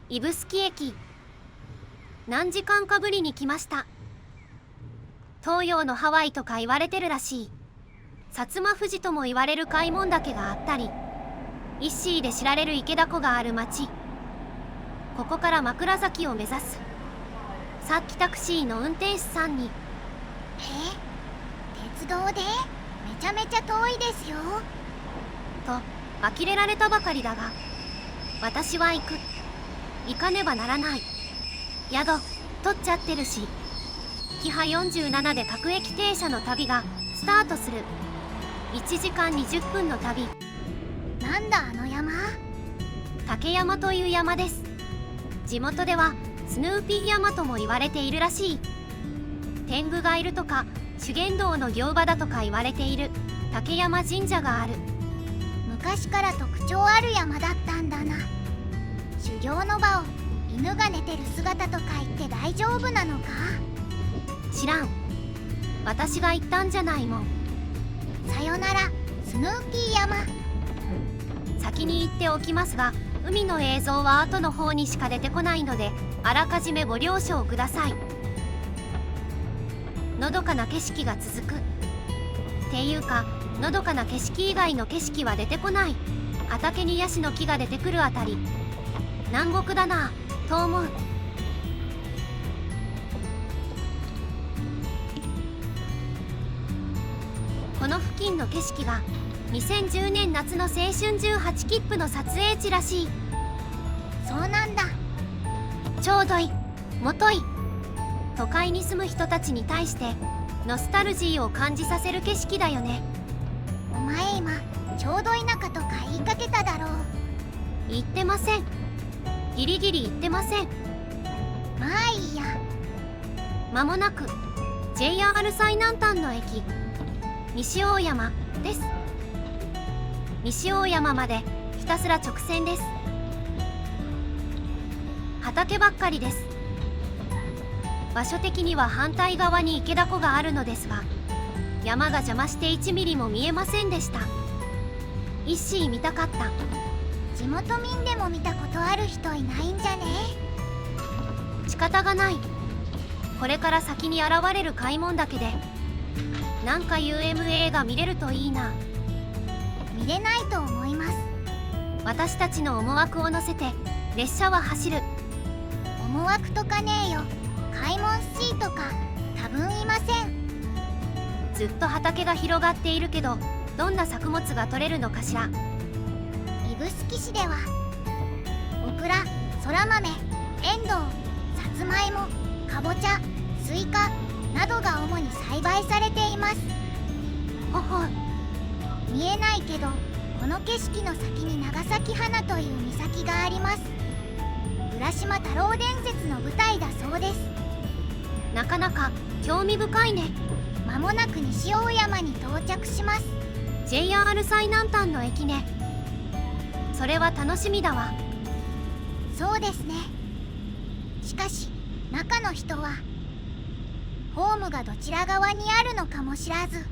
指宿駅、何時間かぶりに来ました。東洋のハワイとか言われてるらしい。薩摩富士とも言われる開聞岳があったり、イッシーで知られる池田湖がある町。ここから枕崎を目指す。さっきタクシーの運転手さんに鉄道でめちゃめちゃ遠いですよと呆れられたばかりだが、私は行かねばならない。宿取っちゃってるし。キハ47で各駅停車の旅がスタートする。1時間20分の旅。なんだあの山。竹山という山です。地元ではスヌーピー山とも言われているらしい。天狗がいるとか修験道の行場だとか言われている竹山神社がある。昔から特徴ある山だったんだな。修行の場を犬が寝てる姿とか言って大丈夫なのか。知らん。私が言ったんじゃないもん。さよならスヌーピー山。先に言っておきますが、海の映像は後の方にしか出てこないので、あらかじめご了承ください。のどかな景色が続く。っていうか、のどかな景色以外の景色は出てこない。畑にヤシの木が出てくるあたり、南国だなと思う。この付近の景色が2010年夏の青春18切符の撮影地らしい。そうなんだ。ちょうどいい、もとい。都会に住む人たちに対してノスタルジーを感じさせる景色だよね。お前今ちょうど田舎とか言いかけただろう。言ってません。ギリギリ言ってません。まあいいや。間もなく JR 最南端の駅西大山です。西大山までひたすら直線です。畑ばっかりです。場所的には反対側に池田湖があるのですが、山が邪魔して1ミリも見えませんでした。一心見たかった。地元民でも見たことある人いないんじゃね。仕方がない。これから先に現れる開聞岳でなんか UMA が見れるといいな。見れないと思います。私たちの思惑を乗せて列車は走る。思惑とかねえよ。開聞シーとか多分いません。ずっと畑が広がっているけど、どんな作物が取れるのかしら。指宿市ではオクラ、そら豆、エンドウ、さつまいも、かぼちゃ、スイカなどが主に栽培されています。ほほ。見えないけど、この景色の先に長崎花という岬があります。浦島太郎伝説の舞台だそうです。なかなか興味深いね。まもなく西大山に到着します。 JR 最南端の駅ね。それは楽しみだわ。そうですね。しかし中の人はホームがどちら側にあるのかも知らず、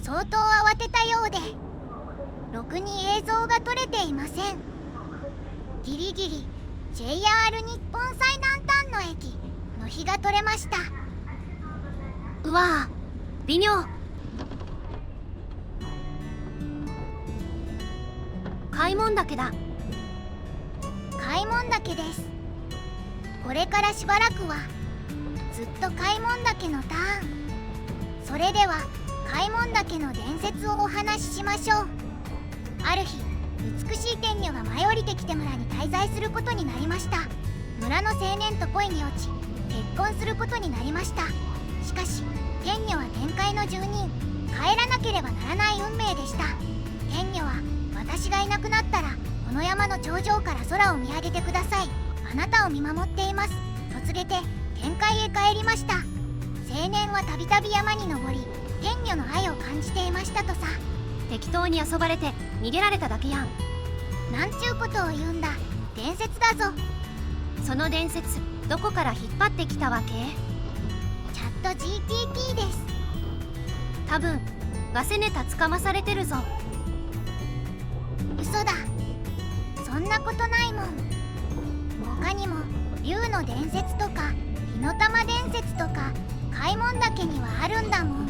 相当慌てたようでろくに映像が撮れていません。ギリギリ JR 日本最南端の駅の日が撮れました。うわぁ、微妙。開聞岳だ。開聞岳です。これからしばらくはずっと開聞岳のターン。それでは開聞岳の伝説をお話ししましょう。ある日、美しい天女が舞い降りてきて村に滞在することになりました。村の青年と恋に落ち結婚することになりました。しかし天女は天界の住人、帰らなければならない運命でした。天女は、私がいなくなったらこの山の頂上から空を見上げてください、あなたを見守っていますと告げて天界へ帰りました。青年はたびたび山に登り天女の愛を感じていましたとさ。適当に遊ばれて逃げられただけやん。なんちゅうことを言うんだ。伝説だぞ。その伝説、どこから引っ張ってきたわけ？ちと GTP です。多分ガセネタ捕まされてるぞ。嘘だ、そんなことないもん。他にも竜の伝説とか火の玉伝説とか開門岳にはあるんだもん。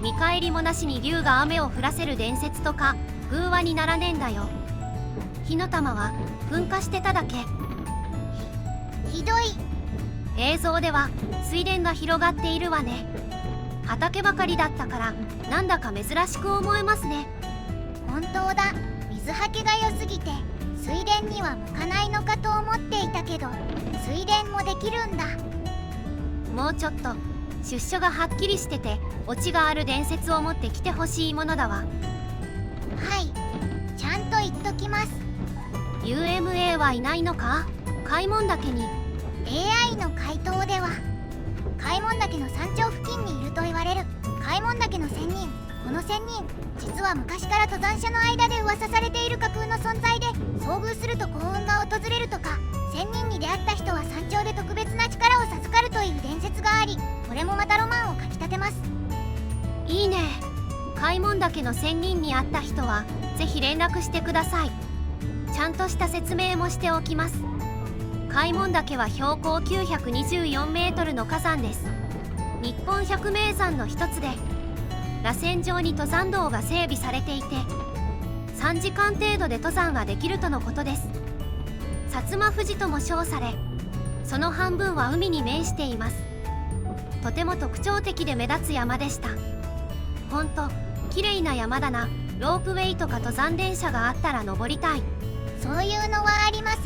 見返りもなしに竜が雨を降らせる伝説とか偶話にならねえんだよ。火の玉は噴火してただけ。ひどい。映像では水田が広がっているわね。畑ばかりだったからなんだか珍しく思えますね。本当だ、水はけが良すぎて水田には向かないのかと思っていたけど、水田もできるんだ。もうちょっと出所がはっきりしててオチがある伝説を持ってきてほしいものだわ。はい、ちゃんと言っときます。 UMA はいないのか、開門岳に。 AI の回答では開門岳の山頂付近にいると言われる開門岳の仙人。この仙人、実は昔から登山者の間で噂されている架空の存在で、遭遇すると幸運が訪れるとか、仙人に出会った人は山頂で特別な力を授かるという伝説があり、これもまたロマンをかきたてます。いいね。開門岳の仙人に会った人はぜひ連絡してください。ちゃんとした説明もしておきます。開門岳は標高924メートルの火山です。日本百名山の一つで、螺旋状に登山道が整備されていて、3時間程度で登山ができるとのことです。薩摩富士とも称され、その半分は海に面しています。とても特徴的で目立つ山でした。ほんと綺麗な山だな。ロープウェイとか登山電車があったら登りたい。そういうのはありません。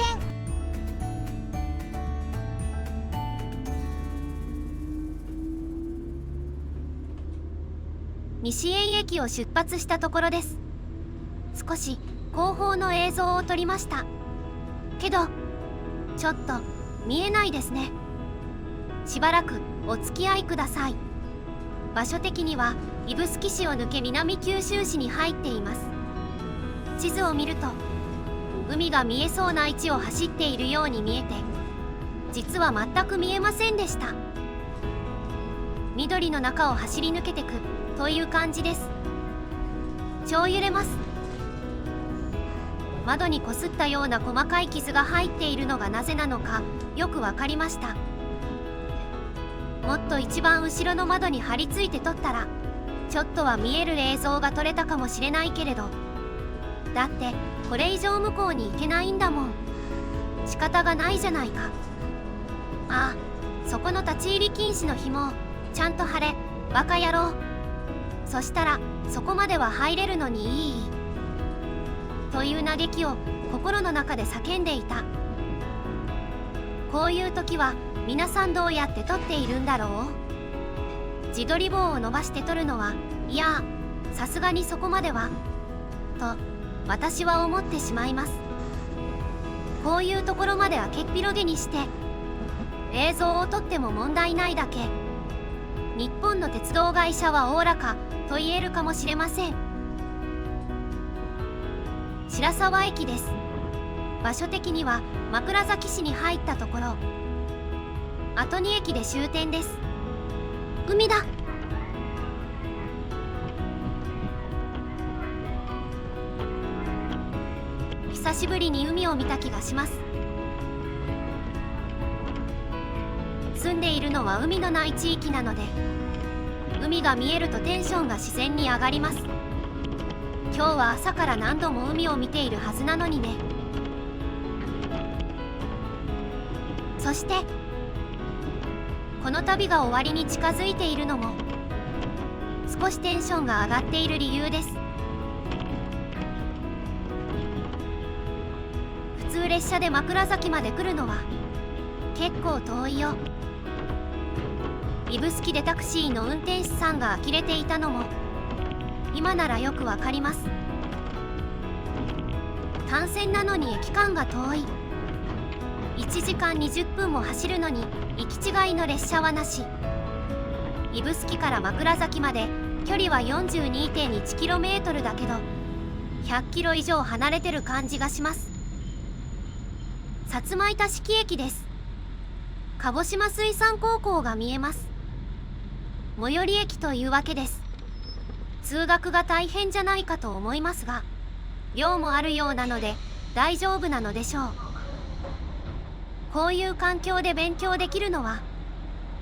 西園駅を出発したところです。少し後方の映像を撮りました。けどちょっと見えないですね。しばらくお付き合いください。場所的には指宿市を抜け南九州市に入っています。地図を見ると海が見えそうな位置を走っているように見えて、実は全く見えませんでした。緑の中を走り抜けてくという感じです。超揺れます。窓にこすったような細かい傷が入っているのがなぜなのかよくわかりました。もっと一番後ろの窓に張り付いて撮ったらちょっとは見える映像が撮れたかもしれないけれど、だってこれ以上向こうに行けないんだもん。仕方がないじゃないか。ああ、そこの立ち入り禁止の紐をちゃんと張れ、バカ野郎。そしたらそこまでは入れるのにいいという嘆きを心の中で叫んでいた。こういう時は皆さんどうやって撮っているんだろう。自撮り棒を伸ばして撮るのは、いやさすがにそこまではと私は思ってしまいます。こういうところまで開けっぴろげにして映像を撮っても問題ないだけ。日本の鉄道会社はおおらかと言えるかもしれません。白沢駅です。場所的には枕崎市に入ったところ、跡2駅で終点です。海だ。久しぶりに海を見た気がします。住んでいるのは海のない地域なので、海が見えるとテンションが自然に上がります。今日は朝から何度も海を見ているはずなのにね。そしてこの旅が終わりに近づいているのも少しテンションが上がっている理由です。普通列車で枕崎まで来るのは結構遠いよ。指宿でタクシーの運転手さんが呆れていたのも今ならよくわかります。単線なのに駅間が遠い。1時間20分も走るのに行き違いの列車はなし。指宿から枕崎まで距離は 42.1km だけど100キロ以上離れてる感じがします。薩摩板敷駅です。鹿児島水産高校が見えます。最寄り駅というわけです。通学が大変じゃないかと思いますが、寮もあるようなので大丈夫なのでしょう。こういう環境で勉強できるのは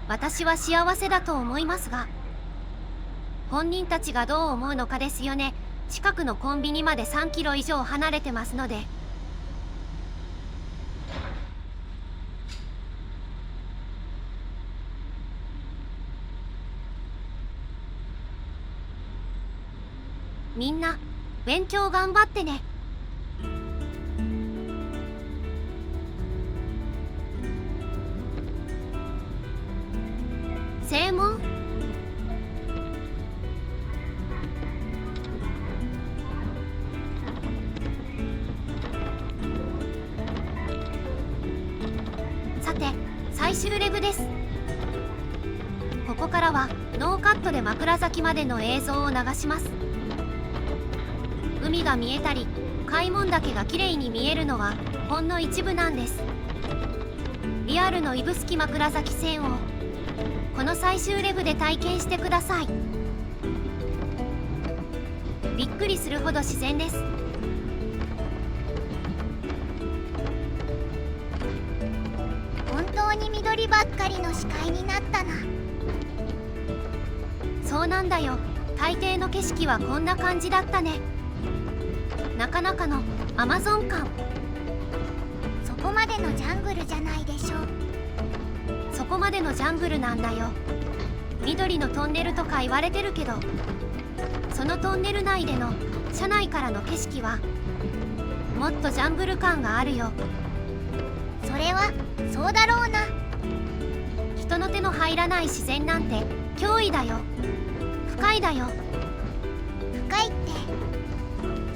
私は幸せだと思いますが、本人たちがどう思うのかですよね。近くのコンビニまで3キロ以上離れてますので。みんな勉強頑張ってね。正門？さて、最終レブです。ここからはノーカットで枕崎までの映像を流します。海が見えたり開門岳が綺麗に見えるのはほんの一部なんです。リアルの指宿枕崎線をこの最終レブで体験してください。びっくりするほど自然です。本当に緑ばっかりの視界になったな。そうなんだよ。大抵の景色はこんな感じだったね。なかなかのアマゾン感。そこまでのジャングルじゃないでしょ。そこまでのジャングルなんだよ。緑のトンネルとか言われてるけど、そのトンネル内での車内からの景色はもっとジャングル感があるよ。それはそうだろうな。人の手の入らない自然なんて脅威だよ。深いだよ。深いって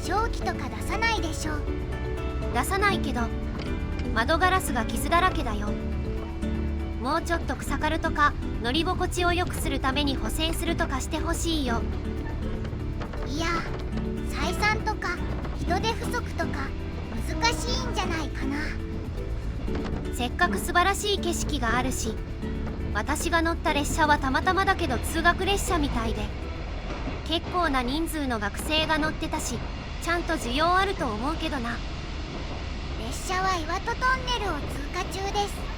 正気とか出さないでしょ。出さないけど窓ガラスが傷だらけだよ。もうちょっと草刈るとか乗り心地を良くするために補填するとかしてほしいよ。いや、採算とか人手不足とか難しいんじゃないかな。せっかく素晴らしい景色があるし、私が乗った列車はたまたまだけど通学列車みたいで、結構な人数の学生が乗ってたし、ちゃんと需要あると思うけどな。列車は岩戸トンネルを通過中です。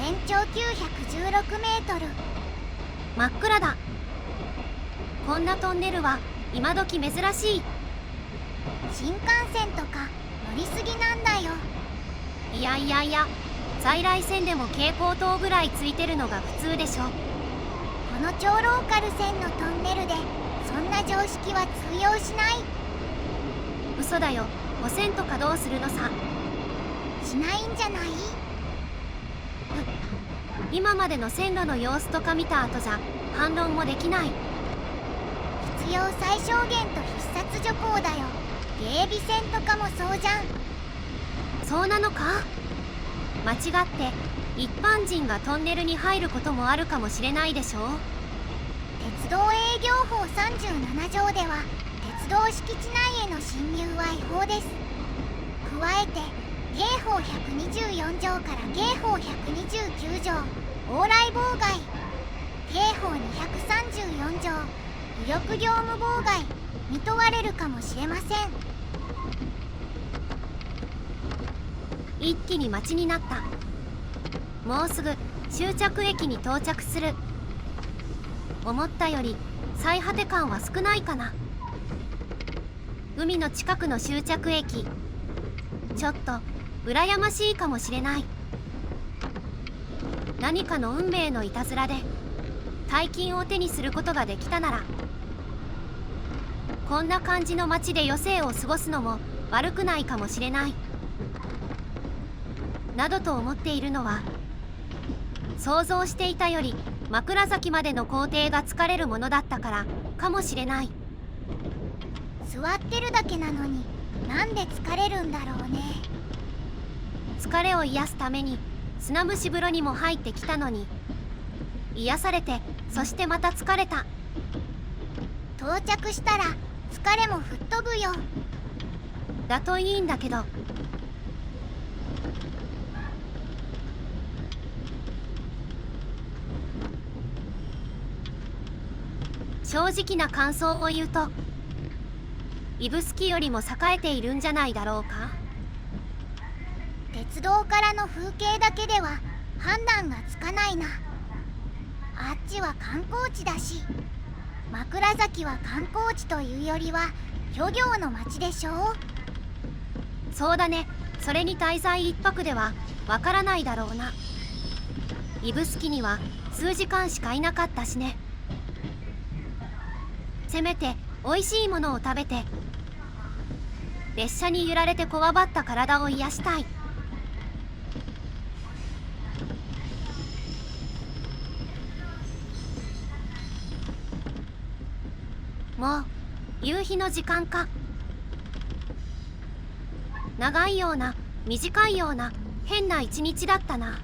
全長916メートル。真っ暗だ。こんなトンネルは今時珍しい。新幹線とか乗りすぎなんだよ。いやいやいや、在来線でも蛍光灯ぐらいついてるのが普通でしょ。この超ローカル線のトンネルでそんな常識は通用しない。嘘だよ。汚染とかどうするのさ。しないんじゃない？今までの線路の様子とか見た後じゃ反論もできない。必要最小限と必殺徐行だよ。芸備線とかもそうじゃん。そうなのか？間違って一般人がトンネルに入ることもあるかもしれないでしょ。鉄道営業法37条では鉄道敷地内への侵入は違法です。加えて刑法124条から刑法129条往来妨害、刑法234条武力業務妨害に問われるかもしれません。一気に街になった。もうすぐ終着駅に到着する。思ったより最果て感は少ないかな。海の近くの終着駅、ちょっと羨ましいかもしれない。何かの運命のいたずらで大金を手にすることができたなら、こんな感じの街で余生を過ごすのも悪くないかもしれないなどと思っているのは、想像していたより枕崎までの行程が疲れるものだったからかもしれない。座ってるだけなのになんで疲れるんだろうね。疲れを癒すために砂蒸し風呂にも入ってきたのに、癒されてそしてまた疲れた。到着したら疲れも吹っ飛ぶよ。だといいんだけど。正直な感想を言うと、指宿よりも栄えているんじゃないだろうか。鉄道からの風景だけでは判断がつかないな。あっちは観光地だし、枕崎は観光地というよりは漁業の町でしょう。そうだね。それに滞在1泊ではわからないだろうな。指宿には数時間しかいなかったしね。せめて美味しいものを食べて、列車に揺られてこわばった体を癒したい。もう夕日の時間か。長いような短いような変な一日だったな。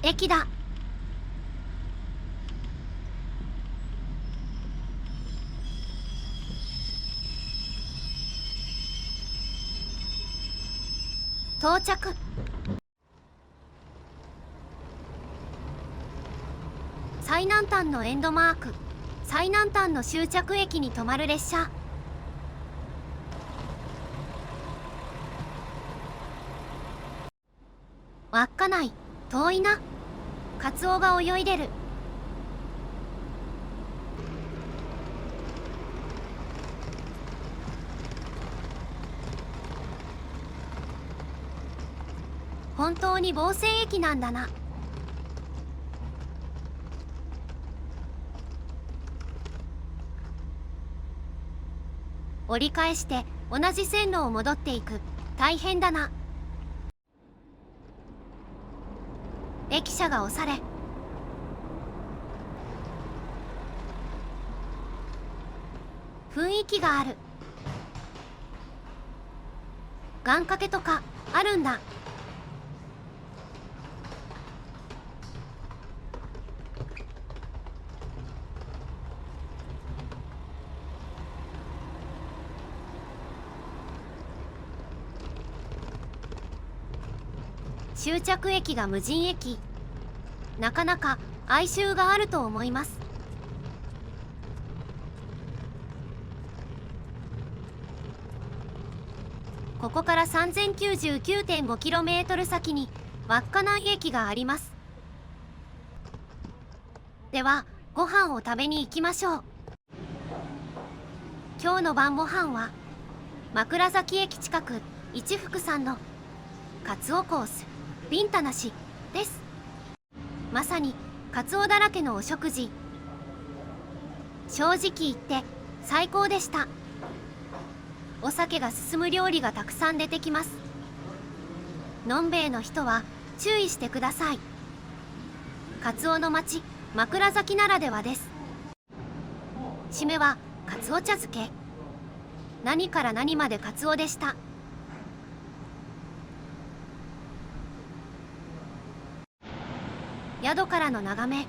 駅だ。到着。最南端のエンドマーク、最南端の終着駅に止まる列車。稚内、遠いな。カツオが泳いでる。本当に防線駅なんだな。折り返して同じ線路を戻っていく。大変だな。駅舎が押され、雰囲気がある。願掛けとかあるんだ。終着駅が無人駅。なかなか哀愁があると思います。ここから 3099.5km 先に稚内駅があります。ではご飯を食べに行きましょう。今日の晩ご飯は枕崎駅近く一福さんのカツオコースビンタなしです。まさにカツオだらけのお食事。正直言って最高でした。お酒が進む料理がたくさん出てきます。のんべえの人は注意してください。カツオの町枕崎ならではです。締めはカツオ茶漬け。何から何までカツオでした。宿からの眺め、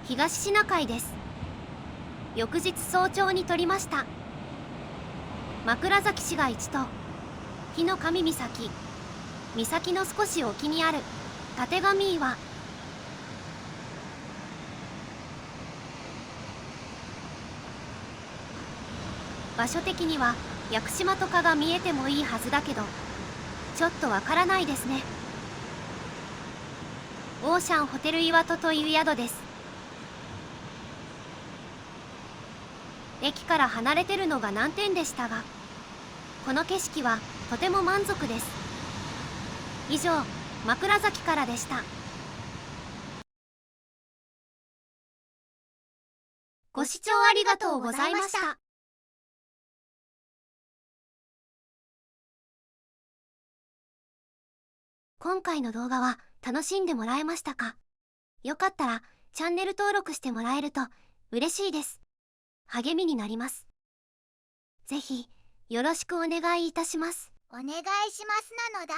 東シナ海です。翌日早朝に撮りました。枕崎市街地と日の神岬、岬の少し沖にある立神岩。場所的には屋久島とかが見えてもいいはずだけど、ちょっとわからないですね。オーシャンホテル岩戸という宿です。駅から離れてるのが難点でしたが、この景色はとても満足です。以上、枕崎からでした。ご視聴ありがとうございました。今回の動画は楽しんでもらえましたか？よかったらチャンネル登録してもらえると嬉しいです。励みになります。ぜひよろしくお願いいたします。お願いしますなのだ。